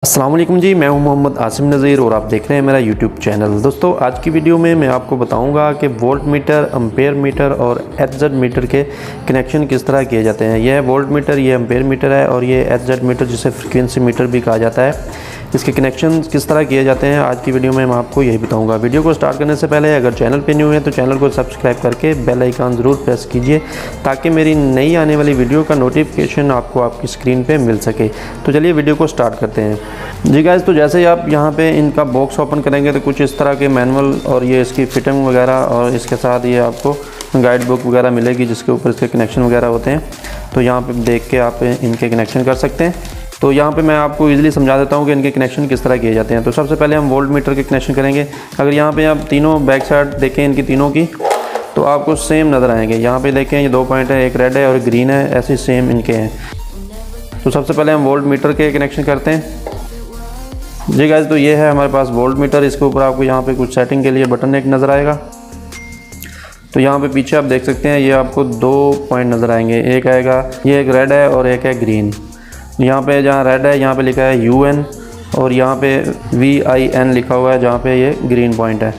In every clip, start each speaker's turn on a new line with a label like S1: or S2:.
S1: अस्सलाम वालेकुम जी, मैं हूं मोहम्मद आसिम नज़ीर और आप देख रहे हैं मेरा यूट्यूब चैनल। दोस्तों, आज की वीडियो में मैं आपको बताऊंगा कि वोल्ट मीटर, एम्पेयर मीटर और एचजेड मीटर के कनेक्शन किस तरह किए जाते हैं। यह वोल्ट मीटर, ये एम्पेयर मीटर है और ये एचजेड मीटर जिसे फ्रीक्वेंसी मीटर भी कहा जाता है। इसके कनेक्शन किस तरह किए जाते हैं आज की वीडियो में मैं आपको यही बताऊंगा। वीडियो को स्टार्ट करने से पहले अगर चैनल पे न्यू है तो चैनल को सब्सक्राइब करके बेल आइकन ज़रूर प्रेस कीजिए ताकि मेरी नई आने वाली वीडियो का नोटिफिकेशन आपको आपकी स्क्रीन पे मिल सके। तो चलिए वीडियो को स्टार्ट करते हैं जी गाइस। तो जैसे ही आप यहाँ पे इनका बॉक्स ओपन करेंगे तो कुछ इस तरह के मैनुअल और ये इसकी फिटिंग वगैरह और इसके साथ ये आपको गाइड बुक वगैरह मिलेगी जिसके ऊपर इसके कनेक्शन वगैरह होते हैं। तो यहाँ पे देख के आप इनके कनेक्शन कर सकते हैं। तो यहाँ पे मैं आपको इजीली समझा देता हूँ कि इनके कनेक्शन किस तरह किए जाते हैं। तो सबसे पहले हम वोल्ट मीटर के कनेक्शन करेंगे। अगर यहाँ पे आप तीनों बैक साइड देखें इनकी तीनों की तो आपको सेम नज़र आएंगे। यहाँ पे देखें ये 2 पॉइंट है, एक रेड है और एक ग्रीन है, ऐसे सेम इनके हैं। तो सबसे पहले हम वोल्ट मीटर के कनेक्शन करते हैं जी गाइस। तो ये है हमारे पास वोल्ट मीटर। इसके ऊपर आपको यहाँ पे कुछ सेटिंग के लिए बटन एक नज़र आएगा। तो यहाँ पे पीछे आप देख सकते हैं ये आपको 2 पॉइंट नज़र आएंगे। एक आएगा, ये एक रेड है और एक है ग्रीन। यहाँ पे जहाँ रेड है यहाँ पे लिखा है UN और यहाँ पे VIN लिखा हुआ है जहाँ पे ये ग्रीन पॉइंट है।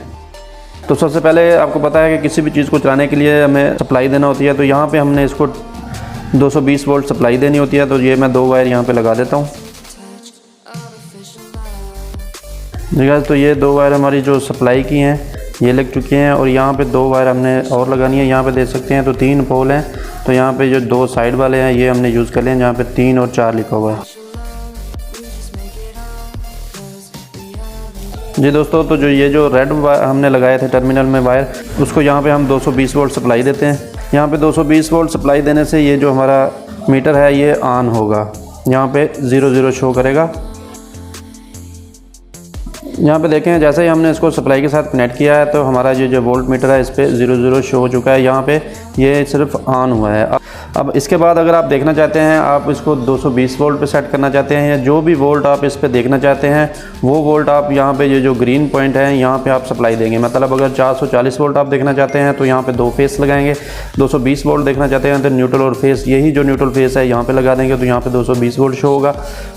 S1: तो सबसे पहले आपको पता है कि किसी भी चीज़ को चलाने के लिए हमें सप्लाई देना होती है। तो यहाँ पे हमने इसको 220 वोल्ट सप्लाई देनी होती है। तो ये मैं 2 वायर यहाँ पे लगा देता हूँ जी गाइस। तो ये 2 वायर हमारी जो सप्लाई की हैं ये लग चुकी हैं और यहाँ पे 2 वायर हमने और लगानी है। यहाँ पे देख सकते हैं तो 3 पोल हैं। तो यहाँ पे जो 2 साइड वाले हैं ये हमने यूज़ कर लिए हैं जहाँ पे 3 और 4 लिखा हुआ है जी दोस्तों। तो जो रेड हमने लगाए थे टर्मिनल में वायर, उसको यहाँ पे हम 220 वोल्ट सप्लाई देते हैं। यहाँ पे 220 वोल्ट सप्लाई देने से ये जो हमारा मीटर है ये ऑन होगा। यहाँ पे 00 शो करेगा। यहाँ पे देखें जैसे ही हमने इसको सप्लाई के साथ कनेक्ट किया है तो हमारा जो वोल्ट मीटर है इस पर 00 शो हो चुका है। यहाँ पे ये सिर्फ ऑन हुआ है। अब इसके बाद अगर आप देखना चाहते हैं, आप इसको 220 वोल्ट पे सेट करना चाहते हैं या जो भी वोल्ट आप इस पे देखना चाहते हैं वो वोल्ट आप यहाँ पे ये जो ग्रीन पॉइंट है यहाँ पे आप सप्लाई देंगे। मतलब अगर 440 वोल्ट आप देखना चाहते हैं तो यहाँ पे 2 फेस लगाएंगे। 220 वोल्ट देखना चाहते हैं तो न्यूट्रल और फेस, यही जो न्यूट्रल फेस है यहाँ पे लगा देंगे तो यहाँ पे 220 वोल्ट शो होगा।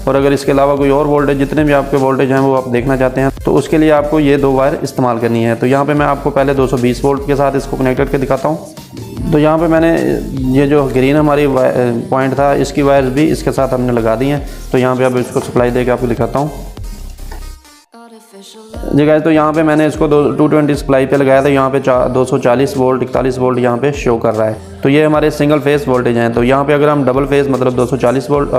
S1: और अगर इसके अलावा कोई और वोल्टेज, जितने भी आपके वोल्टेज हैं वो आप देखना चाहते हैं तो उसके लिए आपको ये 2 वायर इस्तेमाल करनी है। तो यहाँ पे मैं आपको पहले 220 वोल्ट के साथ इसको कनेक्ट करके दिखाता हूँ। तो यहाँ पे मैंने ये जो ग्रीन हमारी पॉइंट था इसकी वायर्स भी इसके साथ हमने लगा दी हैं। तो यहाँ पे अब इसको सप्लाई देके आपको दिखाता हूँ जी गाइस। तो यहाँ पे मैंने इसको 220 सप्लाई पे लगाया था। यहाँ पे 240 वोल्ट 41 वोल्ट यहाँ पे शो कर रहा है। तो ये हमारे सिंगल फेस वोल्टेज हैं। तो यहाँ पे अगर हम डबल फेस मतलब 240 वोल्ट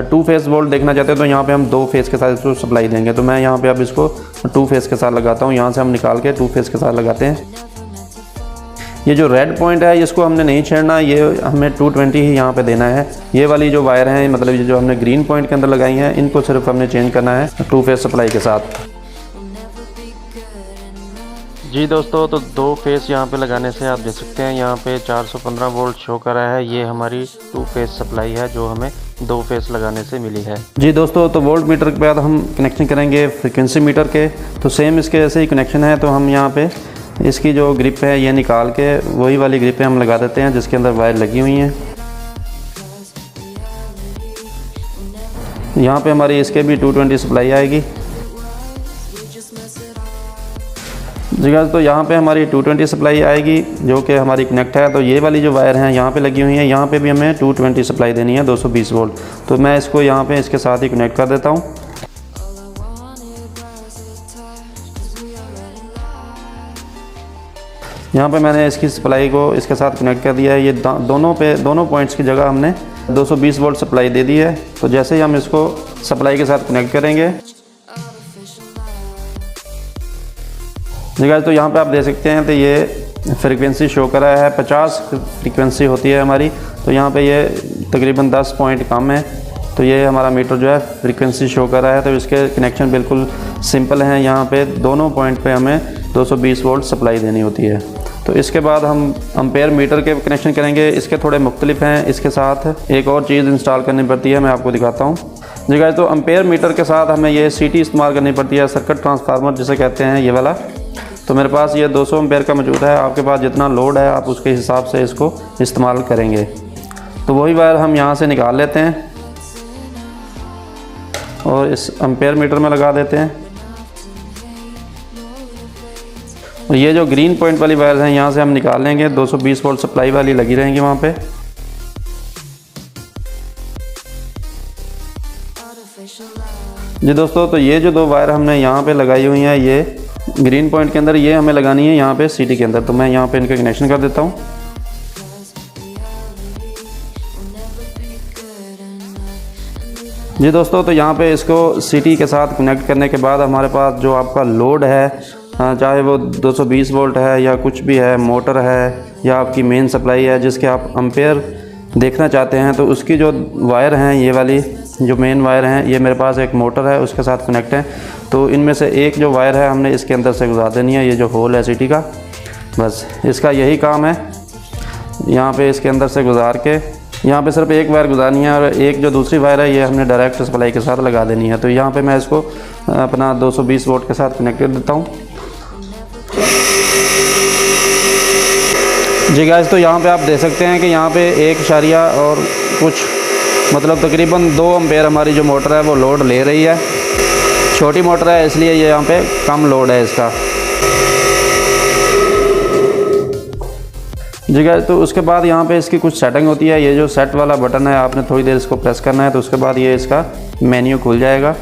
S1: 2 फेस वोल्ट देखना चाहते हैं तो यहाँ पे हम 2 फेस के साथ इसको सप्लाई देंगे। तो मैं यहाँ पे अब इसको 2 फेस के साथ लगाता हूँ। यहाँ से हम निकाल के 2 फेस के साथ लगाते हैं। ये जो रेड पॉइंट है इसको हमने नहीं छेड़ना, ये हमें 220 ही यहाँ पे देना है। ये वाली जो वायर हैं मतलब ये जो हमने ग्रीन पॉइंट के अंदर लगाई हैं इनको सिर्फ हमने चेंज करना है 2 फेस सप्लाई के साथ जी दोस्तों। तो 2 फेस यहाँ पे लगाने से आप देख सकते हैं यहाँ पे 415 वोल्ट शो कर रहा है। ये हमारी 2 फेस सप्लाई है जो हमें 2 फेस लगाने से मिली है जी दोस्तों। तो वोल्ट मीटर के बाद हम कनेक्शन करेंगे फ्रीक्वेंसी मीटर के। तो सेम इसके ऐसे ही कनेक्शन है। तो हम यहाँ पे इसकी जो ग्रिप है ये निकाल के वही वाली ग्रिप हम लगा देते हैं जिसके अंदर वायर लगी हुई हैं। यहाँ पे हमारी इसके भी 220 सप्लाई आएगी जी गाइस। तो यहाँ पे हमारी 220 सप्लाई आएगी जो कि हमारी कनेक्ट है। तो ये वाली जो वायर हैं यहाँ पे लगी हुई हैं, यहाँ पे भी हमें 220 सप्लाई देनी है 220 वोल्ट। तो मैं इसको यहाँ पे इसके साथ ही कनेक्ट कर देता हूँ। यहाँ पे मैंने इसकी सप्लाई को इसके साथ कनेक्ट कर दिया है। ये दोनों पॉइंट्स की जगह हमने 220 वोल्ट सप्लाई दे दी है। तो जैसे ही हम इसको सप्लाई के साथ कनेक्ट करेंगे जी गाइस। तो यहाँ पे आप देख सकते हैं तो ये फ्रीक्वेंसी शो कर रहा है 50 फ्रीक्वेंसी होती है हमारी। तो यहाँ पे ये तकरीबन 10 पॉइंट कम है। तो ये हमारा मीटर जो है फ्रीक्वेंसी शो कर रहा है। तो इसके कनेक्शन बिल्कुल सिंपल हैं। यहाँ पे दोनों पॉइंट पे हमें 220 वोल्ट सप्लाई देनी होती है। तो इसके बाद हम एम्पेयर मीटर के कनेक्शन करेंगे। इसके थोड़े मुख्तलिफ हैं। इसके साथ एक और चीज़ इंस्टॉल करनी पड़ती है, मैं आपको दिखाता हूँ जी गाइस। तो एम्पेयर मीटर के साथ हमें ये CT इस्तेमाल करनी पड़ती है, सर्किट ट्रांसफार्मर जिसे कहते हैं ये वाला। तो मेरे पास ये 200 एम्पेयर का मौजूद है। आपके पास जितना लोड है आप उसके हिसाब से इसको इस्तेमाल करेंगे। तो वही वायर हम यहाँ से निकाल लेते हैं और इस एम्पेयर मीटर में लगा देते हैं। और ये जो ग्रीन पॉइंट वाली वायर हैं यहाँ से हम निकाल लेंगे, 220 वोल्ट सप्लाई वाली लगी रहेंगी वहाँ पे। जी दोस्तों, तो ये जो 2 वायर हमने यहाँ पे लगाई हुई हैं, ये ग्रीन पॉइंट के अंदर, ये हमें लगानी है यहाँ पे सीटी के अंदर। तो मैं यहाँ पे इनका कनेक्शन कर देता हूँ। जी दोस्तों, तो यहाँ पे इसको सीटी के साथ कनेक्ट करने के बाद हमारे पास जो आपका लोड है, चाहे वो 220 वोल्ट है या कुछ भी है, मोटर है या आपकी मेन सप्लाई है जिसके आप एम्पेयर देखना चाहते हैं, तो उसकी जो वायर हैं, ये वाली जो मेन वायर हैं, ये मेरे पास एक मोटर है उसके साथ कनेक्ट है। तो इनमें से एक जो वायर है हमने इसके अंदर से गुजार देनी है, ये जो होल है सीटी का, बस इसका यही काम है। यहाँ पे इसके अंदर से गुजार के यहाँ पे सिर्फ एक वायर गुजारनी है, और एक जो दूसरी वायर है ये हमने डायरेक्ट सप्लाई के साथ लगा देनी है। तो यहाँ पे मैं इसको अपना 220 वोल्ट के साथ कनेक्ट कर देता हूँ। जी गाइस, तो यहाँ पे आप देख सकते हैं कि यहाँ पे 1 और कुछ मतलब तकरीबन 2 एम्पेयर हमारी जो मोटर है वो लोड ले रही है। छोटी मोटर है इसलिए ये यहाँ पे कम लोड है इसका। जी गाइस, तो उसके बाद यहाँ पे इसकी कुछ सेटिंग होती है। ये जो सेट वाला बटन है, आपने थोड़ी देर इसको प्रेस करना है, तो उसके बाद ये इसका मेन्यू खुल जाएगा।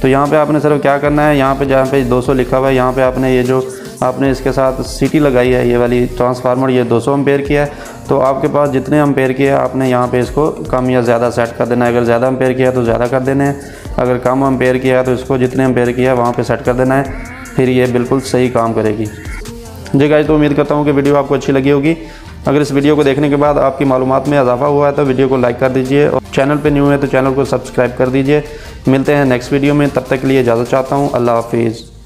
S1: तो यहाँ पे आपने सिर्फ क्या करना है, यहाँ पे जहाँ पे 200 लिखा हुआ है, यहाँ पे आपने ये जो आपने इसके साथ सीटी लगाई है, ये वाली ट्रांसफार्मर, ये 200 एम्पेयर की है। तो आपके पास जितने एम्पेयर की है आपने यहाँ पे इसको कम या ज़्यादा सेट कर देना है। अगर ज़्यादा एम्पेयर किया है तो ज़्यादा कर देना है, अगर कम एम्पेयर किया है तो इसको जितने एम्पेयर किया है वहाँ पे सेट कर देना है, फिर ये बिल्कुल सही काम करेगी। जी गाइस, तो उम्मीद करता हूँ कि वीडियो आपको अच्छी लगी होगी। अगर इस वीडियो को देखने के बाद आपकी मालूमात में इजाफा हुआ है तो वीडियो को लाइक कर दीजिए, और चैनल पे न्यू है तो चैनल को सब्सक्राइब कर दीजिए। मिलते हैं नेक्स्ट वीडियो में, तब तक के लिए इजाज़त चाहता हूँ। अल्लाह हाफिज़।